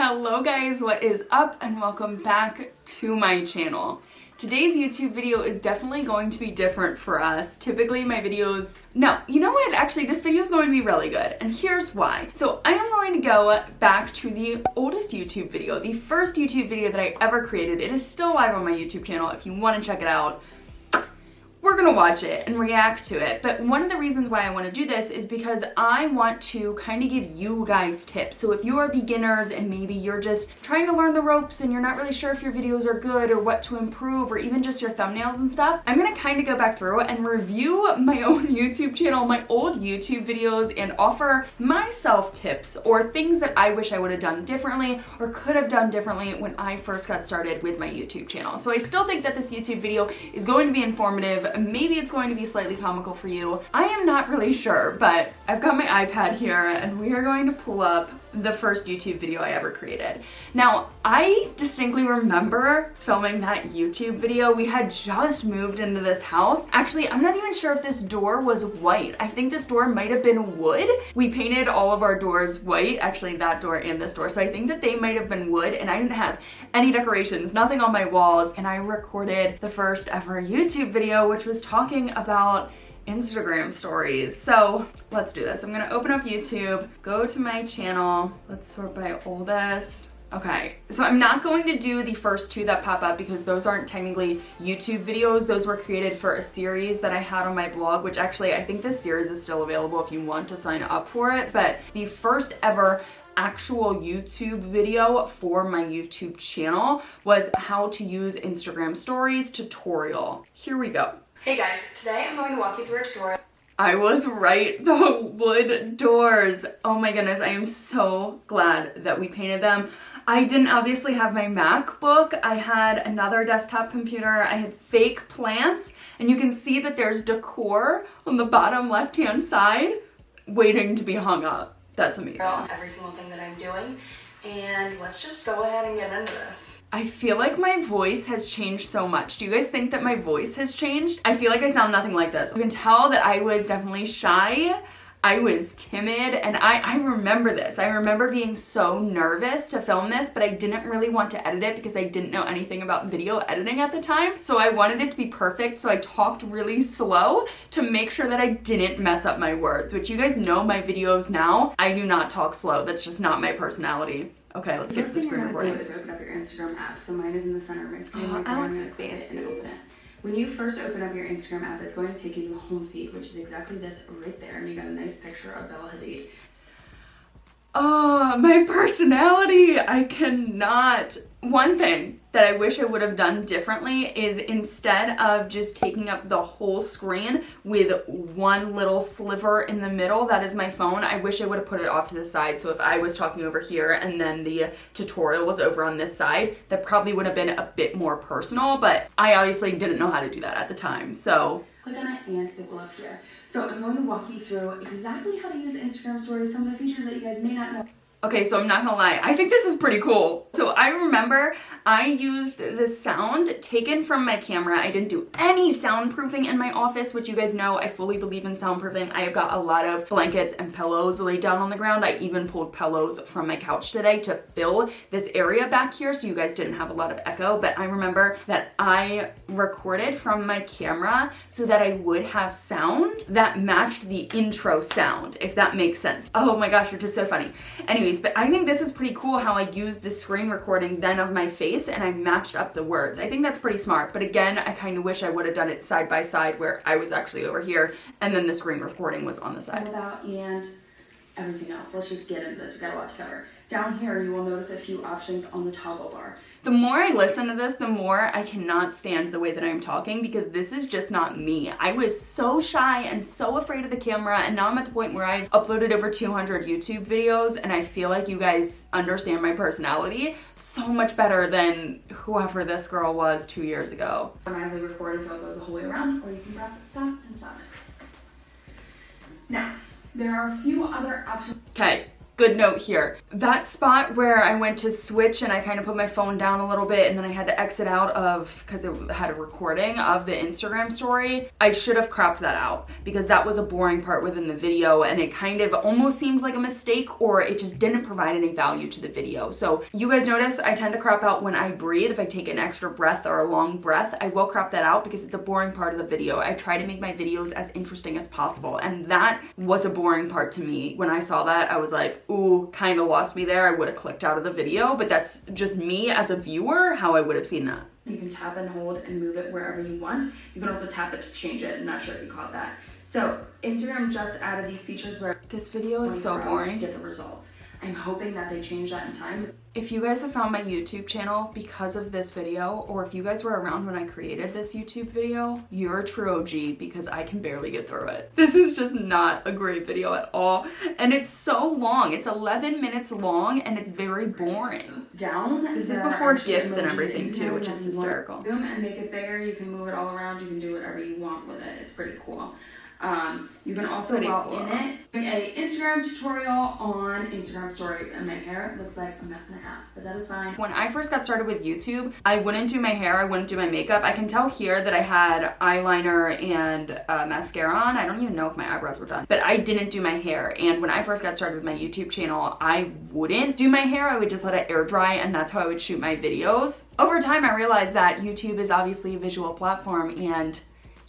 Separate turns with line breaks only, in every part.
Hello guys, what is up and welcome back to my channel. Today's YouTube video is definitely going to be different for us. Typically my videos, no, you know what, actually this video is going to be really good and here's why. So I am going to go back to the oldest YouTube video, the first YouTube video that I ever created. It is still live on my YouTube channel if you want to check it out. We're gonna watch it and react to it, but one of the reasons why I want to do this is because I want to kind of give you guys tips. So if you are beginners and maybe you're just trying to learn the ropes and you're not really sure if your videos are good or what to improve or even just your thumbnails and stuff, I'm gonna kind of go back through and review my own YouTube channel, my old YouTube videos, and offer myself tips or things that I wish I would have done differently or could have done differently when I first got started with my YouTube channel. So I still think that this YouTube video is going to be informative. Maybe it's going to be slightly comical for you. I am not really sure, but I've got my iPad here and we are going to pull up the first YouTube video I ever created. Now, I distinctly remember filming that YouTube video. We had just moved into this house. Actually, I'm not even sure if this door was white. I think this door might have been wood. We painted all of our doors white, actually that door and this door. So I think that they might have been wood and I didn't have any decorations, nothing on my walls. And I recorded the first ever YouTube video, which was talking about Instagram stories. So let's do this. I'm gonna open up YouTube, go to my channel. Let's sort by oldest. Okay, so I'm not going to do the first two that pop up because those aren't technically YouTube videos. Those were created for a series that I had on my blog, which actually I think this series is still available if you want to sign up for it. But the first ever actual YouTube video for my YouTube channel was how to use Instagram stories tutorial. Here we go. Hey guys, today I'm going to walk you through a tutorial. I was right, the wood doors. Oh my goodness, I am so glad that we painted them. I didn't obviously have my MacBook. I had another desktop computer. I had fake plants, and you can see that there's decor on the bottom left-hand side waiting to be hung up. That's amazing. Every single thing that I'm doing, and let's just go ahead and get into this. I feel like my voice has changed so much. Do you guys think that my voice has changed? I feel like I sound nothing like this. You can tell that I was definitely shy. I was timid, and I remember this. I remember being so nervous to film this, but I didn't really want to edit it because I didn't know anything about video editing at the time. So I wanted it to be perfect, so I talked really slow to make sure that I didn't mess up my words, which you guys know my videos now. I do not talk slow. That's just not my personality. Okay, let's get to the screen recording.
First thing you're gonna do is open up your Instagram app. So mine is in the center of my screen.
Oh,
I'm
Alex,
gonna click it and open it. When you first open up your Instagram app, it's going to take you to the home feed, which is exactly this right there. And you got a nice picture of Bella Hadid.
Oh, my personality. I cannot. One thing that I wish I would have done differently is instead of just taking up the whole screen with one little sliver in the middle, that is my phone, I wish I would have put it off to the side. So if I was talking over here and then the tutorial was over on this side, that probably would have been a bit more personal, but I obviously didn't know how to do that at the time, so.
Click on it and it will appear. So I'm going to walk you through exactly how to use Instagram stories, some of the features that you guys may not know.
Okay, so I'm not gonna lie, I think this is pretty cool. So I remember I used the sound taken from my camera. I didn't do any soundproofing in my office, which you guys know I fully believe in soundproofing. I have got a lot of blankets and pillows laid down on the ground. I even pulled pillows from my couch today to fill this area back here so you guys didn't have a lot of echo. But I remember that I recorded from my camera so that I would have sound that matched the intro sound, if that makes sense. Oh my gosh, which is so funny. Anyways, but I think this is pretty cool how I used the screen recording then of my face and I matched up the words. I think that's pretty smart, but again, I kind of wish I would have done it side by side where I was actually over here and then the screen recording was on the side.
And everything else. Let's just get into this. We've got a lot to cover. Down here, you will notice a few options on the toggle bar.
The more I listen to this, the more I cannot stand the way that I'm talking because this is just not me. I was so shy and so afraid of the camera, and now I'm at the point where I've uploaded over 200 YouTube videos and I feel like you guys understand my personality so much better than whoever this girl was 2 years ago.
Automatically record until it goes the whole way around, or you can press stop and stop it. Now, there are a few other options.
Okay, good note here. That spot where I went to switch and I kind of put my phone down a little bit and then I had to exit out of, because it had a recording of the Instagram story, I should have cropped that out because that was a boring part within the video and it kind of almost seemed like a mistake or it just didn't provide any value to the video. So you guys notice I tend to crop out when I breathe. If I take an extra breath or a long breath, I will crop that out because it's a boring part of the video. I try to make my videos as interesting as possible and that was a boring part to me. When I saw that, I was like, ooh, kind of lost me there. I would have clicked out of the video, but that's just me as a viewer, how I would have seen that.
You can tap and hold and move it wherever you want. You can also tap it to change it. I'm not sure if you caught that. So Instagram just added these features where
this video is so boring
to get the results. I'm hoping that they change that in time.
If you guys have found my YouTube channel because of this video, or if you guys were around when I created this YouTube video, you're a true OG because I can barely get through it. This is just not a great video at all. And it's so long. It's 11 minutes long and it's very boring.
Down.
This is before GIFs and everything too, which is hysterical.
Zoom and make it bigger. You can move it all around. You can do whatever you want with it. It's pretty cool. You can also, while in it, doing an Instagram tutorial on Instagram stories, and my hair looks like a mess and a half, but that is fine.
When I first got started with YouTube, I wouldn't do my hair, I wouldn't do my makeup. I can tell here that I had eyeliner and mascara on. I don't even know if my eyebrows were done, but I didn't do my hair. And when I first got started with my YouTube channel, I wouldn't do my hair. I would just let it air dry, and that's how I would shoot my videos. Over time, I realized that YouTube is obviously a visual platform, and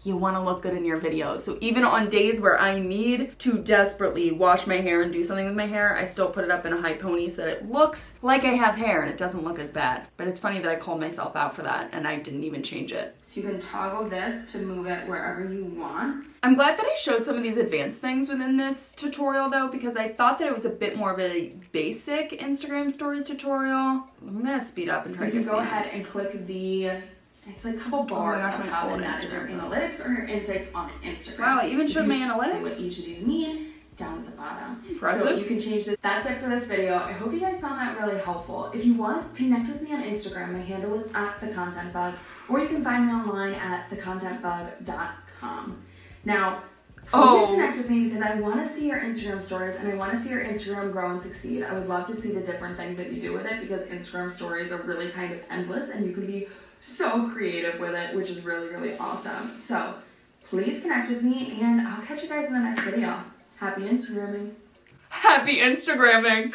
you want to look good in your videos. So even on days where I need to desperately wash my hair and do something with my hair, I still put it up in a high pony so that it looks like I have hair and it doesn't look as bad. But it's funny that I called myself out for that and I didn't even change it.
So you can toggle this to move it wherever you want.
I'm glad that I showed some of these advanced things within this tutorial though, because I thought that it was a bit more of a basic Instagram stories tutorial. I'm gonna speed up and try to get
You can go ahead and click the, it's like a couple bars on top, and that is your analytics or your insights on Instagram.
Wow, it even showed my analytics.
What each of these mean down at the bottom.
Impressive.
So you can change this. That's it for this video. I hope you guys found that really helpful. If you want, connect with me on Instagram. My handle is @thecontentbug, or you can find me online at thecontentbug.com. Now, please connect with me because I want to see your Instagram stories and I want to see your Instagram grow and succeed. I would love to see the different things that you do with it because Instagram stories are really kind of endless and you can be so creative with it, which is really, really awesome. So please connect with me and I'll catch you guys in the next video. Happy Instagramming.
Happy Instagramming.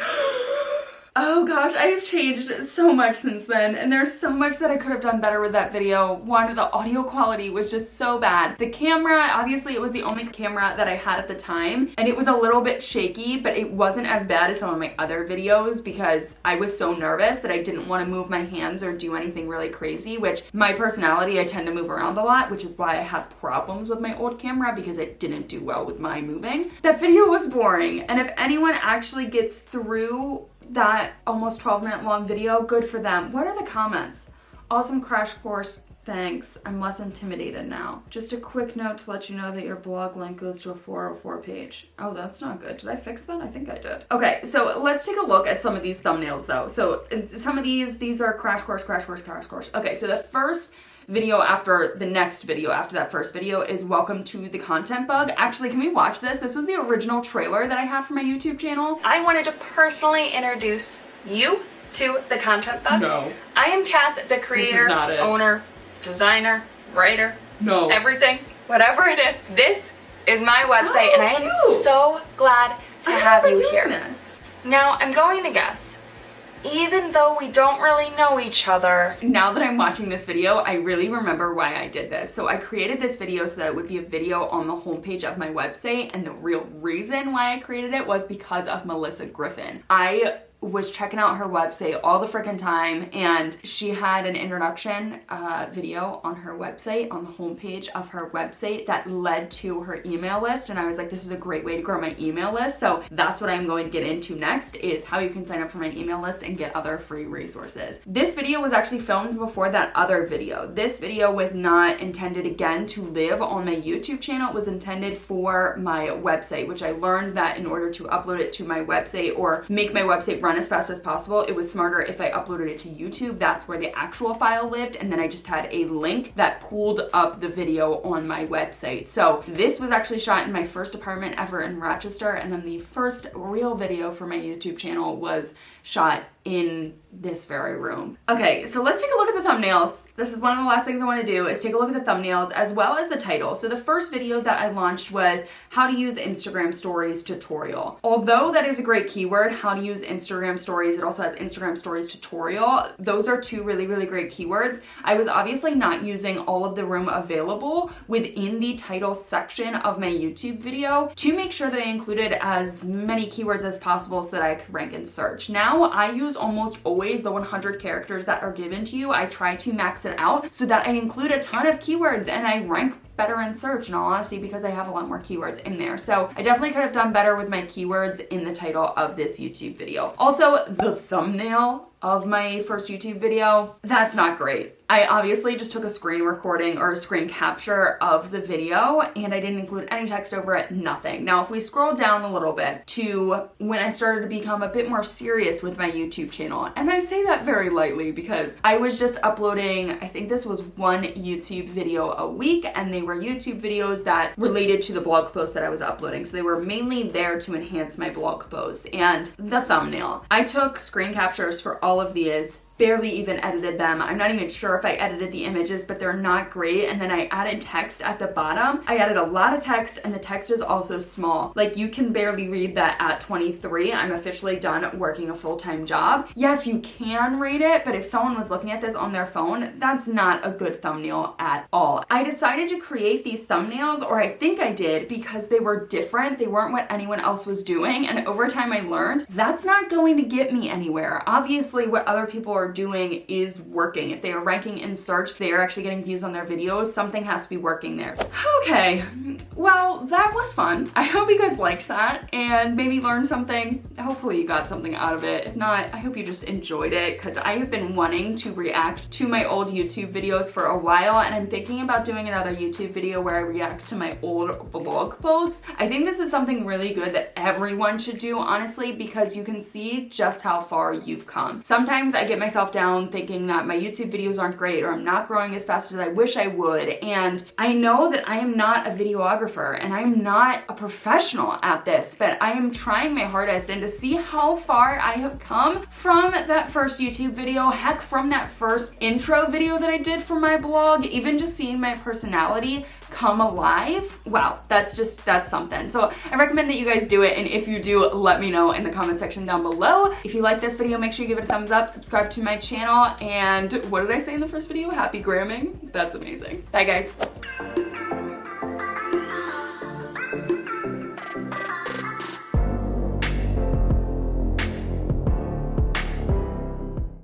Oh gosh, I have changed so much since then, and there's so much that I could have done better with that video. One, the audio quality was just so bad. The camera, obviously it was the only camera that I had at the time, and it was a little bit shaky, but it wasn't as bad as some of my other videos because I was so nervous that I didn't want to move my hands or do anything really crazy, which my personality, I tend to move around a lot, which is why I had problems with my old camera because it didn't do well with my moving. That video was boring, and if anyone actually gets through that almost 12-minute long video, good for them. What are the comments? Awesome crash course, thanks. I'm less intimidated now. Just a quick note to let you know that your blog link goes to a 404 page. Oh, that's not good. Did I fix that? I think I did. Okay, so let's take a look at some of these thumbnails though. So some of these are crash course, crash course, crash course. Okay, so the first video after the next video after that first video is welcome to the content bug. Actually, can we watch this? This was the original trailer that I had for my YouTube channel. I wanted to personally introduce you to the content bug. No. I am Kath, the creator, owner, designer, writer, everything, whatever it is. This is my website and I am so glad to have you here. Now, I'm going to guess, even though we don't really know each other. Now that I'm watching this video, I really remember why I did this. So I created this video so that it would be a video on the homepage of my website, and the real reason why I created it was because of Melissa Griffin. I was checking out her website all the freaking time, and she had an introduction video on her website, on the homepage of her website, that led to her email list, and I was like, this is a great way to grow my email list. So that's what I'm going to get into next, is how you can sign up for my email list and get other free resources. This video was actually filmed before that other video. This video was not intended, again, to live on my YouTube channel. It was intended for my website, which I learned that in order to upload it to my website or make my website run run as fast as possible, it was smarter if I uploaded it to YouTube. That's where the actual file lived, and then I just had a link that pulled up the video on my website. So this was actually shot in my first apartment ever in Rochester, and then the first real video for my YouTube channel was shot in this very room. Okay, so let's take a look at the thumbnails. This is one of the last things I want to do is take a look at the thumbnails as well as the title. So the first video that I launched was how to use Instagram stories tutorial. Although that is a great keyword, how to use Instagram stories, it also has Instagram stories tutorial. Those are two really, really great keywords. I was obviously not using all of the room available within the title section of my YouTube video to make sure that I included as many keywords as possible so that I could rank in search. Now I use almost always the 100 characters that are given to you. I try to max it out so that I include a ton of keywords and I rank better in search, in all honesty, because I have a lot more keywords in there. So I definitely could have done better with my keywords in the title of this YouTube video. Also, the thumbnail of my first YouTube video, that's not great. I obviously just took a screen recording or a screen capture of the video and I didn't include any text over it, nothing. Now, if we scroll down a little bit to when I started to become a bit more serious with my YouTube channel, and I say that very lightly because I was just uploading, I think this was one YouTube video a week, and they were YouTube videos that related to the blog post that I was uploading. So they were mainly there to enhance my blog post. And the thumbnail, I took screen captures for all of these, barely even edited them. I'm not even sure if I edited the images, but they're not great. And then I added text at the bottom. I added a lot of text, and the text is also small. Like, you can barely read that at 23. I'm officially done working a full-time job. Yes, you can read it, but if someone was looking at this on their phone, that's not a good thumbnail at all. I decided to create these thumbnails, or I think I did, because they were different. They weren't what anyone else was doing. And over time I learned that's not going to get me anywhere. Obviously, what other people are doing is working. If they are ranking in search, they are actually getting views on their videos, something has to be working there. Okay, well, that was fun. I hope you guys liked that and maybe learned something. Hopefully you got something out of it. If not, I hope you just enjoyed it, because I have been wanting to react to my old YouTube videos for a while, and I'm thinking about doing another YouTube video where I react to my old blog posts. I think this is something really good that everyone should do, honestly, because you can see just how far you've come. Sometimes I get myself down thinking that my YouTube videos aren't great or I'm not growing as fast as I wish I would. And I know that I am not a videographer and I'm not a professional at this, but I am trying my hardest. And to see how far I have come from that first YouTube video, heck, from that first intro video that I did for my blog, even just seeing my personality come alive, wow, that's something. So I recommend that you guys do it, and if you do, let me know in the comment section down below. If you like this video, make sure you give it a thumbs up, subscribe to my channel, and what did I say in the first video? Happy gramming? That's amazing. Bye guys.